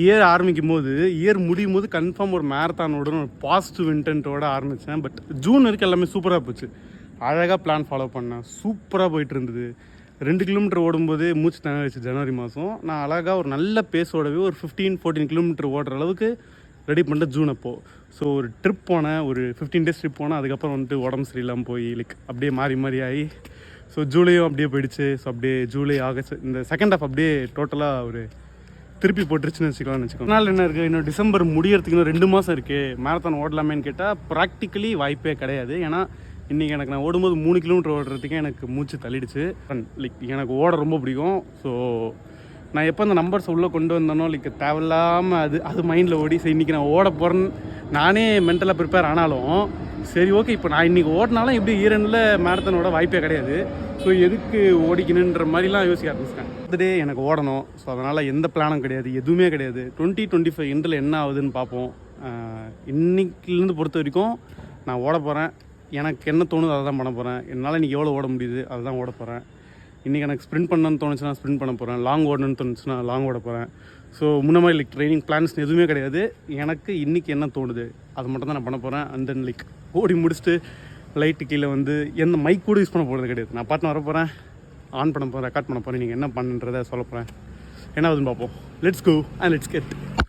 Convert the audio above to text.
Year ஆரம்பிக்கும் போது முடியும் போது கன்ஃபார்ம் ஒரு மேரத்தானோட ஒரு பாசிட்டிவ் இன்டென்ட்டோட ஆரம்பித்தேன். பட் ஜூன் வரைக்கும் எல்லாமே சூப்பராக போச்சு. அழகாக பிளான் ஃபாலோ பண்ணேன். சூப்பராக போயிட்டு இருந்தது. 2 கிலோமீட்டர் ஓடும்போது மூச்சு திணறிச்சு. ஜனவரி மாதம் நான் அழகாக ஒரு நல்ல பேஸோடவே ஒரு 15-14 கிலோமீட்டர் ஓடுற அளவுக்கு ரெடி பண்ணிட்டு ஜூன் அப்போது. ஸோ ஒரு ட்ரிப் போனேன், ஒரு 15 டேஸ் ட்ரிப் போனேன். அதுக்கப்புறம் வந்துட்டு உடம்பு சரியில்லாமல் போய் அப்படியே மாறி ஆகி ஸோ ஜூலையும் அப்படியே போயிடுச்சு. ஸோ அப்படியே ஜூலை ஆகஸ்ட் இந்த செகண்ட் ஹாஃப் அப்படியே டோட்டலாக ஒரு திருப்பி போட்டுருச்சுன்னு வச்சுக்கோங்க. நாள் என்ன இருக்குது, இன்னும் டிசம்பர் முடியறதுக்கு இன்னும் 2 மாதம் இருக்குது. மேரத்தான் ஓடலாமேன்னு கேட்டால் ப்ராக்டிக்கலி வாய்ப்பே கிடையாது. ஏன்னா இன்றைக்கி எனக்கு நான் ஓடும்போது 3 கிலோமீட்டர் ஓடுறதுக்கே எனக்கு மூச்சு தள்ளிடுச்சு. எனக்கு ஓட ரொம்ப பிடிக்கும். ஸோ நான் எப்போ அந்த நம்பர்ஸ் உள்ளே கொண்டு வந்தேனோ தேவையில்லாமல் அது மைண்டில் ஓடி சரி இன்றைக்கி நான் ஓட போகிறேன்னு நானே மென்டலாக ப்ரிப்பேர் ஆனாலும் சரி ஓகே இப்போ நான் இன்றைக்கி ஓடினாலும் எப்படி ஈரனில் மேரத்தானோட வாய்ப்பே கிடையாது. ஸோ எதுக்கு ஓடிக்கணுன்ற மாதிரிலாம் யோசிக்க ஆரம்பிச்சிட்டேன். டே எனக்கு ஓடணும். ஸோ அதனால் எந்த பிளானும் கிடையாது, எதுவுமே கிடையாது. 2025 எண்டில் என்ன ஆகுதுன்னு பார்ப்போம். இன்றைக்கிலேருந்து பொறுத்த வரைக்கும் நான் ஓட போகிறேன். எனக்கு என்ன தோணுது அதை தான் பண்ண போகிறேன். என்னால் இன்றைக்கி எவ்வளோ ஓட முடியுது அதை தான் ஓட போகிறேன். இன்றைக்கி எனக்கு ஸ்ப்ரிண்ட் பண்ணணும்னு தோணுச்சுன்னா ஸ்ப்ரிண்ட் பண்ண போகிறேன். லாங் ஓடணும்னு தோணுச்சுன்னா லாங் ஓட போகிறேன். ஸோ முன்ன மாதிரி ட்ரைனிங் பிளான்ஸ் எதுவுமே கிடையாது. எனக்கு இன்றைக்கி என்ன தோணுது அது மட்டும் தான் நான் பண்ண போகிறேன். அண்ட் தென் ஓடி முடிச்சுட்டு லைட்டு கீழே வந்து எந்த மைக் கூட யூஸ் பண்ண போகிறது கிடையாது. நான் பாட்டு வர போகிறேன், ஆன் பண்ண போகிறேன், ரெக்கார்ட் பண்ண போகிறேன். நீங்கள் என்ன பண்ணுன்றதை சொல்ல போகிறேன். என்ன ஆகுதுன்னு பார்ப்போம். Let's go and let's get